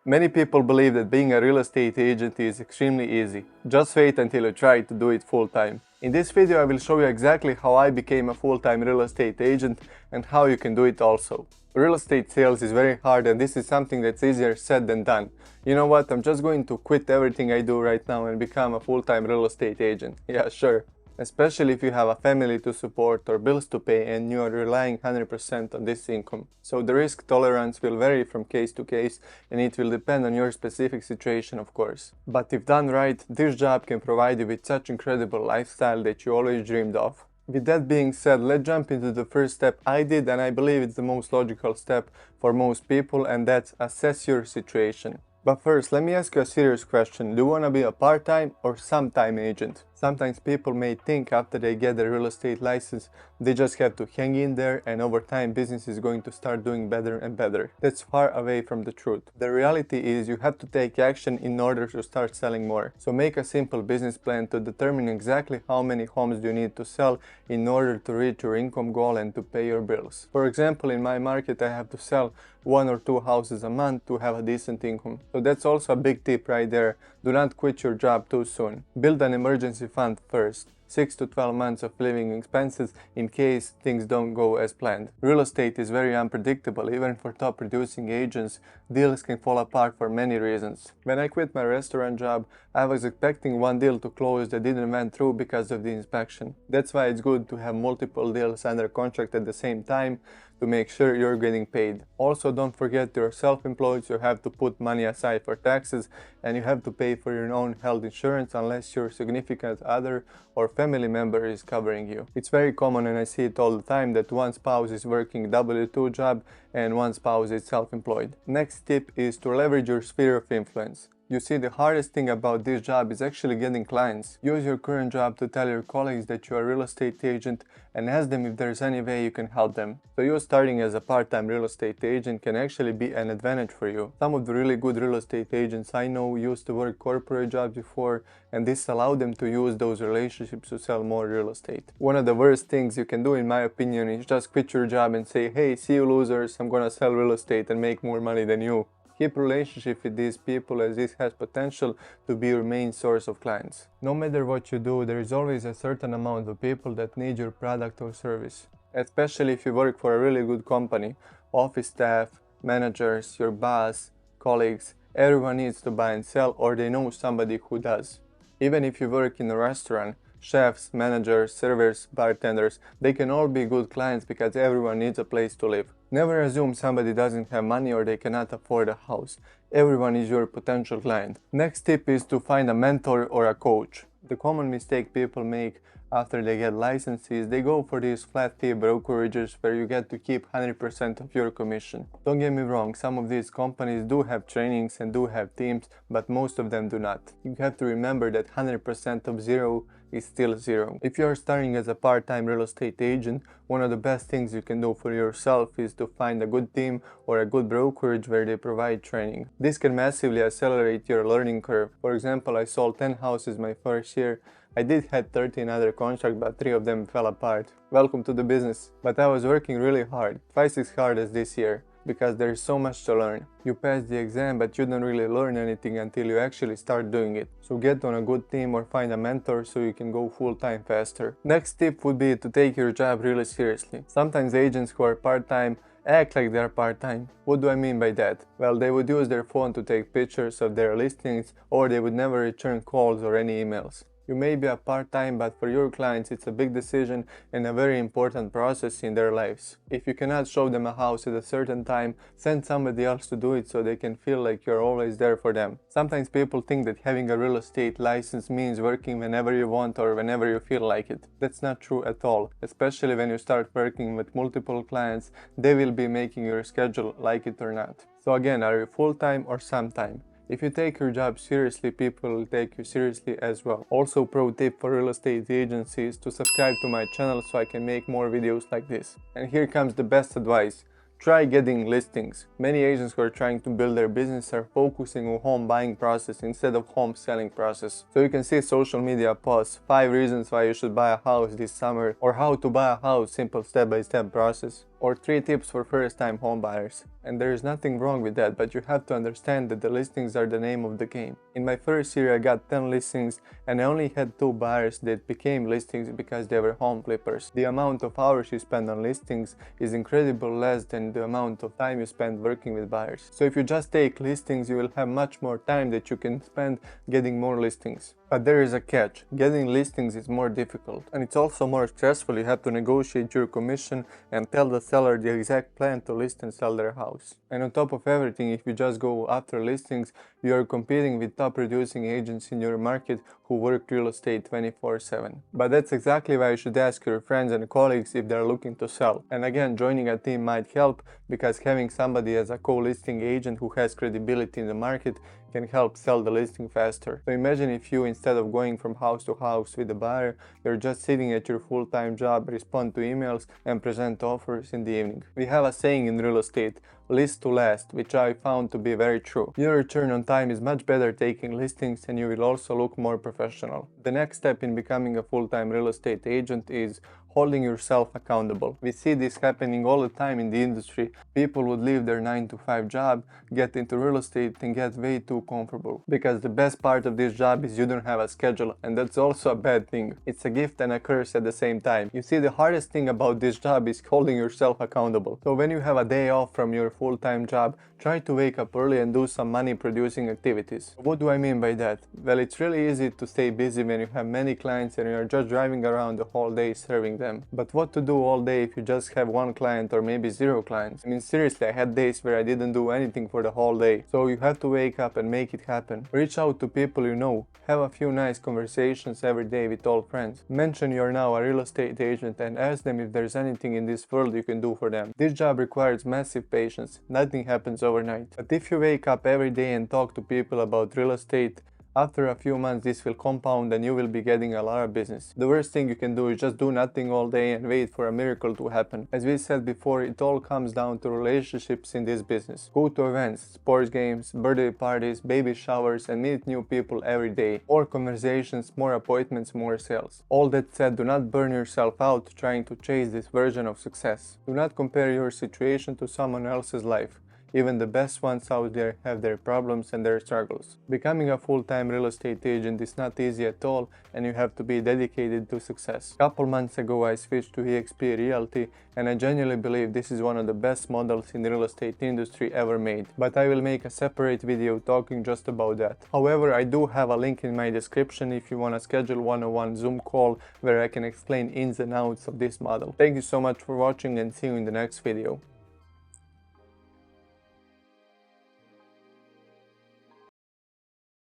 Many people believe that being a real estate agent is extremely easy. Just wait until you try to do it full-time. In this video I will show you exactly how I became a full-time real estate agent and how you can do it also. Real estate sales is very hard and this is something that's easier said than done. You know what, I'm just going to quit everything I do right now and become a full-time real estate agent. Yeah, sure. Especially if you have a family to support or bills to pay and you are relying 100% on this income. So the risk tolerance will vary from case to case and it will depend on your specific situation, of course. But if done right, this job can provide you with such incredible lifestyle that you always dreamed of. With that being said, let's jump into the first step I did, and I believe it's the most logical step for most people, and that's assess your situation. But first, let me ask you a serious question. Do you want to be a part-time or sometime agent? Sometimes people may think after they get their real estate license, they just have to hang in there and over time business is going to start doing better and better. That's far away from the truth. The reality is you have to take action in order to start selling more. So make a simple business plan to determine exactly how many homes you need to sell in order to reach your income goal and to pay your bills. For example, in my market I have to sell 1 or 2 houses a month to have a decent income. So that's also a big tip right there. Do not quit your job too soon. Build an emergency fund first. 6 to 12 months of living expenses in case things don't go as planned. Real estate is very unpredictable. Even for top producing agents, deals can fall apart for many reasons. When I quit my restaurant job, I was expecting one deal to close that didn't went through because of the inspection. That's why it's good to have multiple deals under contract at the same time to make sure you're getting paid. Also, don't forget you're self-employed, so you have to put money aside for taxes and you have to pay for your own health insurance unless your significant other or family member is covering you. It's very common and I see it all the time that one spouse is working W-2 job and one spouse is self-employed. Next tip is to leverage your sphere of influence. You see, the hardest thing about this job is actually getting clients. Use your current job to tell your colleagues that you are a real estate agent and ask them if there's any way you can help them. So you starting as a part-time real estate agent can actually be an advantage for you. Some of the really good real estate agents I know used to work corporate jobs before, and this allowed them to use those relationships to sell more real estate. One of the worst things you can do, in my opinion, is just quit your job and say, hey, see you losers, I'm gonna sell real estate and make more money than you. Keep relationship with these people as this has potential to be your main source of clients. No matter what you do, there is always a certain amount of people that need your product or service. Especially if you work for a really good company, office staff, managers, your boss, colleagues, everyone needs to buy and sell or they know somebody who does. Even if you work in a restaurant, chefs, managers, servers, bartenders, they can all be good clients because everyone needs a place to live. Never assume somebody doesn't have money or they cannot afford a house. Everyone is your potential client. Next tip is to find a mentor or a coach. The common mistake people make after they get licenses, they go for these flat fee brokerages where you get to keep 100% of your commission. Don't get me wrong, some of these companies do have trainings and do have teams, but most of them do not. You have to remember that 100% of zero is still zero. If you are starting as a part-time real estate agent, one of the best things you can do for yourself is to find a good team or a good brokerage where they provide training. This can massively accelerate your learning curve. For example, I sold 10 houses my first year. I did have 13 other contracts, but 3 of them fell apart. Welcome to the business. But I was working really hard, twice as hard as this year, because there is so much to learn. You pass the exam, but you don't really learn anything until you actually start doing it. So get on a good team or find a mentor so you can go full-time faster. Next tip would be to take your job really seriously. Sometimes agents who are part-time act like they're part-time. What do I mean by that? Well, they would use their phone to take pictures of their listings or they would never return calls or any emails. You may be a part-time, but for your clients it's a big decision and a very important process in their lives. If you cannot show them a house at a certain time, send somebody else to do it so they can feel like you're always there for them. Sometimes people think that having a real estate license means working whenever you want or whenever you feel like it. That's not true at all. Especially when you start working with multiple clients, they will be making your schedule, like it or not. So again, are you full-time or sometime? If you take your job seriously, people will take you seriously as well. Also, pro tip for real estate agencies to subscribe to my channel so I can make more videos like this. And here comes the best advice. Try getting listings. Many agents who are trying to build their business are focusing on home buying process instead of home selling process. So you can see social media posts, 5 reasons why you should buy a house this summer or how to buy a house, simple step-by-step process. or 3 tips for first-time home buyers. And there is nothing wrong with that, but you have to understand that the listings are the name of the game. In my first year I got 10 listings and I only had 2 buyers that became listings because they were home flippers. The amount of hours you spend on listings is incredibly less than the amount of time you spend working with buyers. So if you just take listings, you will have much more time that you can spend getting more listings. But there is a catch. Getting listings is more difficult and it's also more stressful. You have to negotiate your commission and tell the seller the exact plan to list and sell their house. And on top of everything, if you just go after listings, you are competing with top producing agents in your market who work real estate 24/7. But that's exactly why you should ask your friends and colleagues if they're looking to sell. And again, joining a team might help because having somebody as a co-listing agent who has credibility in the market can help sell the listing faster. So imagine if you, instead of going from house to house with the buyer, you're just sitting at your full-time job, respond to emails and present offers in the evening. We have a saying in real estate, list to last, which I found to be very true. Your return on time is much better taking listings and you will also look more professional. The next step in becoming a full-time real estate agent is holding yourself accountable. We see this happening all the time in the industry. People would leave their 9-to-5 job, get into real estate and get way too comfortable. Because the best part of this job is you don't have a schedule, and that's also a bad thing. It's a gift and a curse at the same time. You see, the hardest thing about this job is holding yourself accountable. So when you have a day off from your full-time job, try to wake up early and do some money producing activities. What do I mean by that? Well, it's really easy to stay busy when you have many clients and you're just driving around the whole day serving them. But what to do all day if you just have 1 client or maybe 0 clients? I mean, seriously, I had days where I didn't do anything for the whole day. So you have to wake up and make it happen. Reach out to people you know. Have a few nice conversations every day with old friends. Mention you're now a real estate agent and ask them if there's anything in this world you can do for them. This job requires massive patience. Nothing happens overnight. But if you wake up every day and talk to people about real estate, after a few months this will compound and you will be getting a lot of business. The worst thing you can do is just do nothing all day and wait for a miracle to happen. As we said before, it all comes down to relationships in this business. Go to events, sports games, birthday parties, baby showers and meet new people every day. More conversations, more appointments, more sales. All that said, do not burn yourself out trying to chase this version of success. Do not compare your situation to someone else's life. Even the best ones out there have their problems and their struggles. Becoming a full-time real estate agent is not easy at all and you have to be dedicated to success. A couple months ago I switched to EXP Realty and I genuinely believe this is one of the best models in the real estate industry ever made. But I will make a separate video talking just about that. However, I do have a link in my description if you want to schedule one-on-one Zoom call where I can explain ins and outs of this model. Thank you so much for watching and see you in the next video.